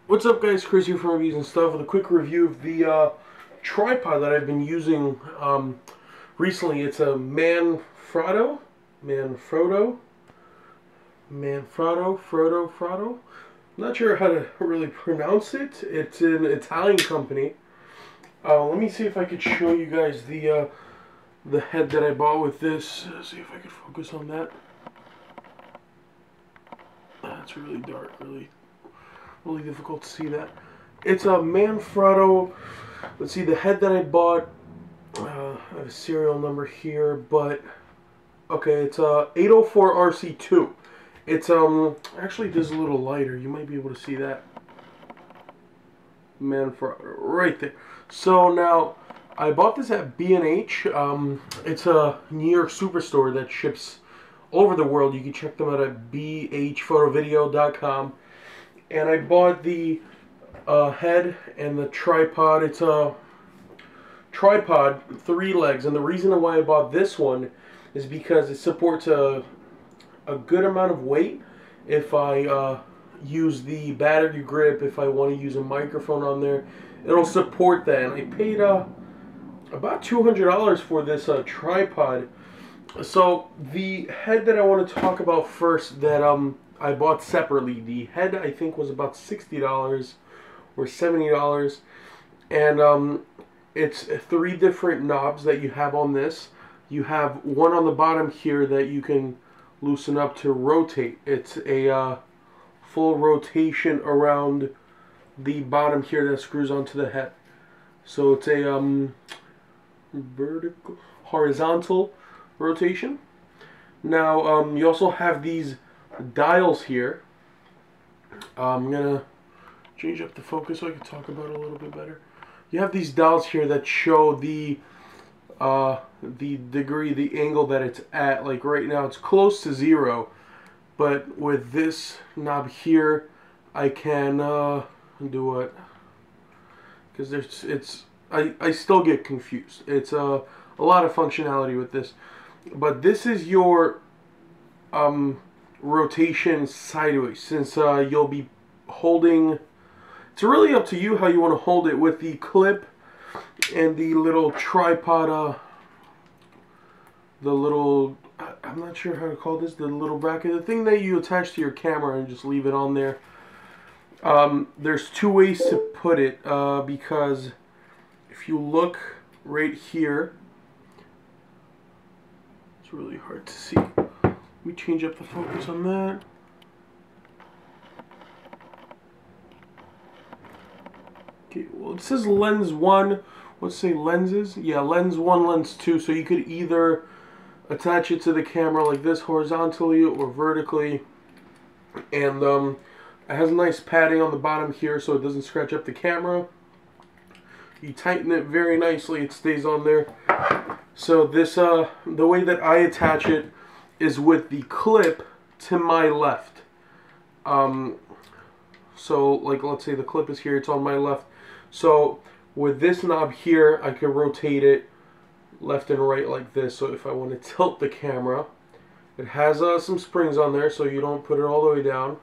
What's up guys, Chris here from Reviews and Stuff with a quick review of the tripod that I've been using recently. It's a Manfrotto. I'm not sure how to really pronounce it. It's an Italian company. Let me see if I could show you guys the head that I bought with this. See if I could focus on that. That's really dark, really difficult to see that. It's a Manfrotto. Let's see, the head that I bought, I have a serial number here, but okay, it's a 804 RC2. It's actually, this is a little lighter. You might be able to see that. Manfrotto right there. So now I bought this at B&H. It's a New York superstore that ships over the world. You can check them out at bhphotovideo.com. And I bought the head and the tripod. It's a tripod, 3 legs, and the reason why I bought this one is because it supports a good amount of weight. If I use the battery grip, if I want to use a microphone on there, it'll support that. And I paid about $200 for this tripod. So the head that I want to talk about first that I bought separately, the head I think was about $60 or $70, and it's 3 different knobs that you have on this. You have one on the bottom here that you can loosen up to rotate. It's a full rotation around the bottom here that screws onto the head. So it's a horizontal rotation. Now you also have these dials here. I'm gonna change up the focus so I can talk about it a little bit better. You have these dials here that show the degree, the angle that it's at. Like right now it's close to 0, but with this knob here I can do what? Because I still get confused. It's a lot of functionality with this, but this is your rotation sideways, since you'll be holding. It's really up to you how you want to hold it with the clip and the little tripod, the little, I'm not sure how to call this, the little bracket, the thing that you attach to your camera and just leave it on there. There's 2 ways to put it, because if you look right here, it's really hard to see. Let me change up the focus on that. Okay, well it says lens 1. Let's say lenses. Yeah, lens 1, lens 2. So you could either attach it to the camera like this, horizontally or vertically. And it has nice padding on the bottom here so it doesn't scratch up the camera. You tighten it very nicely, it stays on there. So this, the way that I attach it is with the clip to my left. So like let's say the clip is here, it's on my left. So with this knob here I can rotate it left and right like this. So if I want to tilt the camera, it has some springs on there so you don't put it all the way down.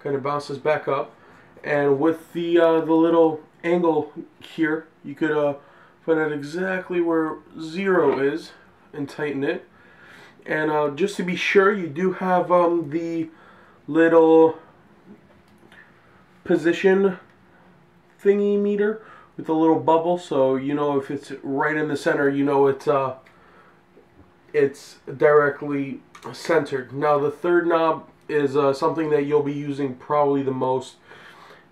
Kind of bounces back up. And with the little angle here, you could find out exactly where 0 is and tighten it. And just to be sure, you do have the little position thingy meter with a little bubble, so you know if it's right in the center, you know it's directly centered. Now the third knob is something that you'll be using probably the most,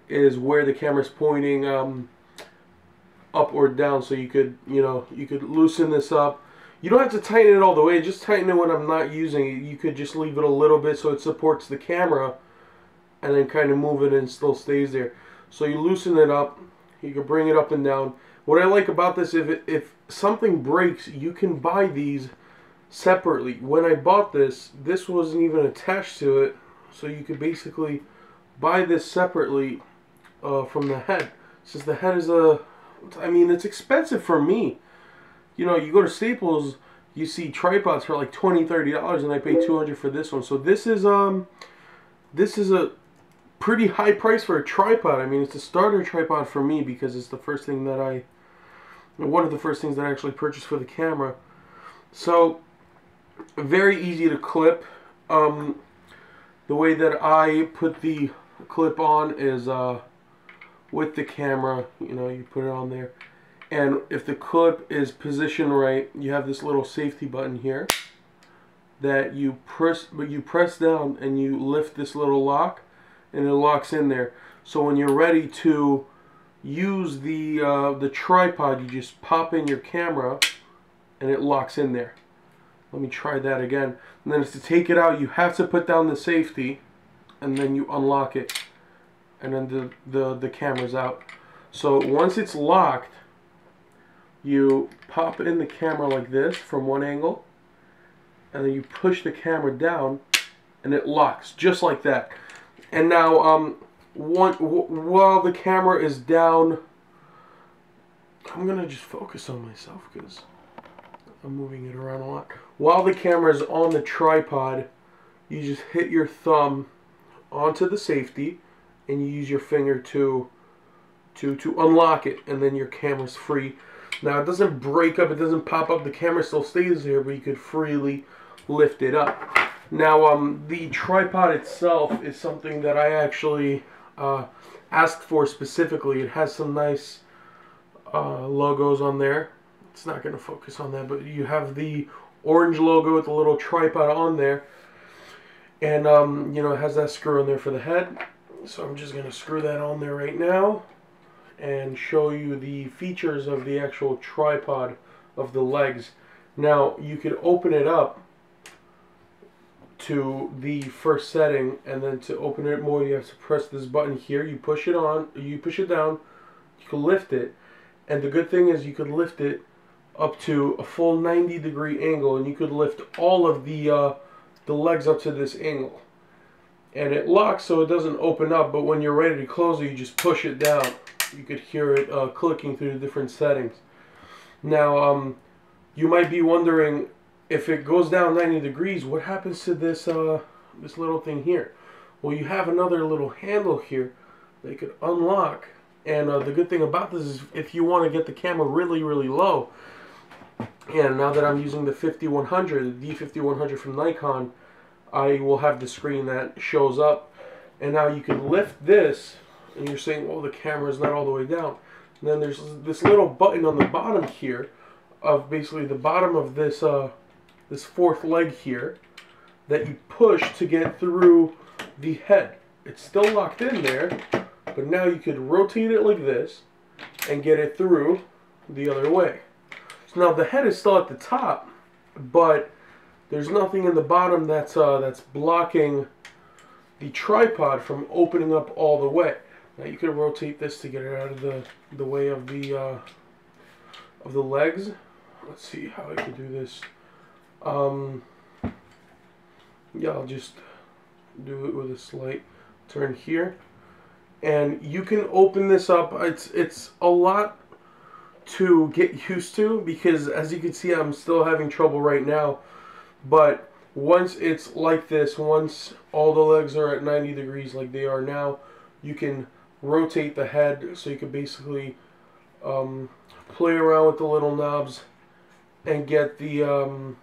is where the camera's pointing up or down. So you could loosen this up. You don't have to tighten it all the way, just tighten it when I'm not using it. You could just leave it a little bit so it supports the camera and then kind of move it and it still stays there. So you loosen it up, you can bring it up and down. What I like about this, if something breaks, you can buy these separately. When I bought this, this wasn't even attached to it, so you could basically buy this separately from the head. Since the head is I mean, it's expensive for me. You know, you go to Staples, you see tripods for like $20-$30, and I paid $200 for this one. So this is a pretty high price for a tripod. I mean, it's a starter tripod for me because it's the first thing that one of the first things that I actually purchased for the camera. So very easy to clip. The way that I put the clip on is with the camera. You know, you put it on there, and if the clip is positioned right, you have this little safety button here that you press down and you lift this little lock, and it locks in there. So when you're ready to use the tripod, you just pop in your camera and it locks in there. Let me try that again. And then to take it out, you have to put down the safety, and then you unlock it, and then the camera's out. So once it's locked, you pop in the camera like this from one angle, and then you push the camera down, and it locks just like that. And now, while the camera is down, I'm gonna just focus on myself because I'm moving it around a lot. While the camera is on the tripod, you just hit your thumb onto the safety, and you use your finger to unlock it, and then your camera's free. Now it doesn't break up, it doesn't pop up, the camera still stays there, but you could freely lift it up. Now the tripod itself is something that I actually asked for specifically. It has some nice logos on there. It's not going to focus on that, but you have the orange logo with the little tripod on there, and you know, it has that screw in there for the head. So I'm just going to screw that on there right now and show you the features of the actual tripod of the legs. Now you could open it up to the first setting, and then to open it more, you have to press this button here. You push it on, you push it down, you can lift it, and the good thing is you could lift it up to a full 90-degree angle, and you could lift all of the legs up to this angle, and it locks so it doesn't open up, but when you're ready to close it, you just push it down. You could hear it clicking through the different settings. Now you might be wondering, if it goes down 90 degrees, what happens to this this little thing here? Well, you have another little handle here that you could unlock, and the good thing about this is if you want to get the camera really, really low, and now that I'm using the 5100, the D5100 from Nikon, I will have the screen that shows up, and now you can lift this, and you're saying, well, the camera's not all the way down. And then there's this little button on the bottom here, of basically the bottom of this this fourth leg here, that you push to get through the head. It's still locked in there, but now you could rotate it like this and get it through the other way. So now the head is still at the top, but there's nothing in the bottom that's blocking the tripod from opening up all the way. Now you can rotate this to get it out of the way of the legs. Let's see how I can do this. Yeah, I'll just do it with a slight turn here, and you can open this up. It's a lot to get used to, because as you can see, I'm still having trouble right now, but once it's like this, once all the legs are at 90 degrees like they are now, you can rotate the head, so you can basically play around with the little knobs and get the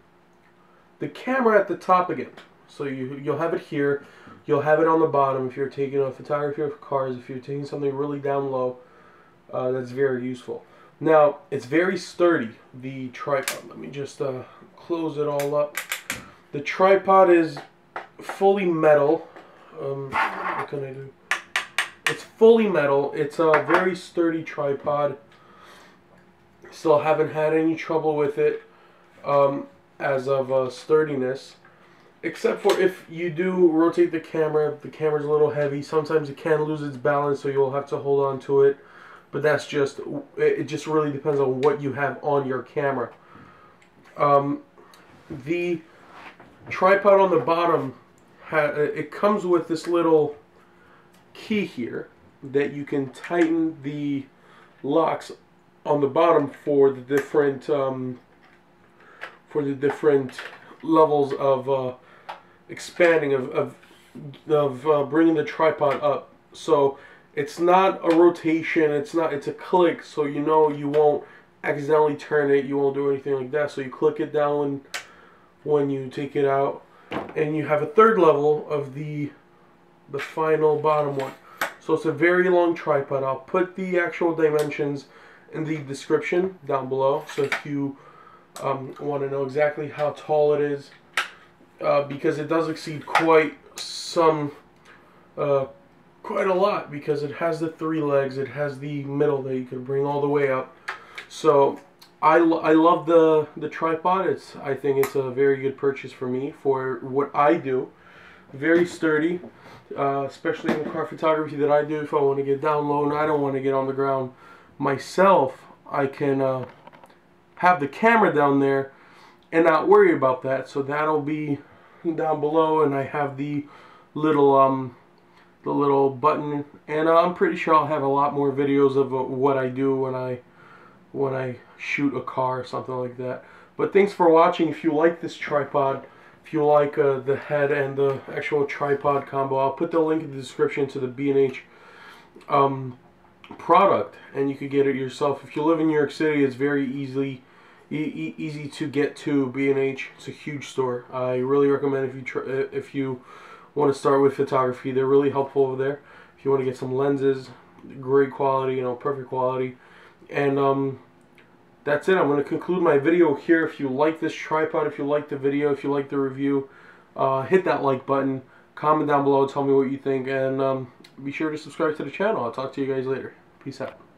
camera at the top again. So you'll have it here, you'll have it on the bottom if you're taking a photography of cars, if you're taking something really down low. That's very useful. Now, it's very sturdy, the tripod. Let me just close it all up. The tripod is fully metal. What can I do? It's fully metal. It's a very sturdy tripod. Still haven't had any trouble with it as of sturdiness. Except for if you do rotate the camera's a little heavy. Sometimes it can lose its balance, so you'll have to hold on to it. But that's just, it just really depends on what you have on your camera. The tripod on the bottom, it comes with this little key here that you can tighten the locks on the bottom for the different for the different levels of expanding of bringing the tripod up. So it's not a rotation, it's a click, so you know you won't accidentally turn it, you won't do anything like that. So you click it down when you take it out, and you have a third level of the final bottom one. So it's a very long tripod. I'll put the actual dimensions in the description down below, so if you want to know exactly how tall it is, because it does exceed quite a lot, because it has the 3 legs, it has the middle that you can bring all the way up. So I love the tripod. I think it's a very good purchase for me for what I do. Very sturdy, especially in the car photography that I do. If I want to get down low and I don't want to get on the ground myself, I can have the camera down there and not worry about that. So that'll be down below, and I have the little button, and I'm pretty sure I'll have a lot more videos of what I do when I shoot a car or something like that. But thanks for watching. If you like this tripod, if you like the head and the actual tripod combo, I'll put the link in the description to the B&H product, and you could get it yourself. If you live in New York City, it's very easy to get to B&H. It's a huge store. I really recommend if you want to start with photography. They're really helpful over there. If you want to get some lenses, great quality, you know, perfect quality. And that's it. I'm going to conclude my video here. If you like this tripod, if you like the video, if you like the review, hit that like button, comment down below, tell me what you think, and be sure to subscribe to the channel. I'll talk to you guys later. Peace out.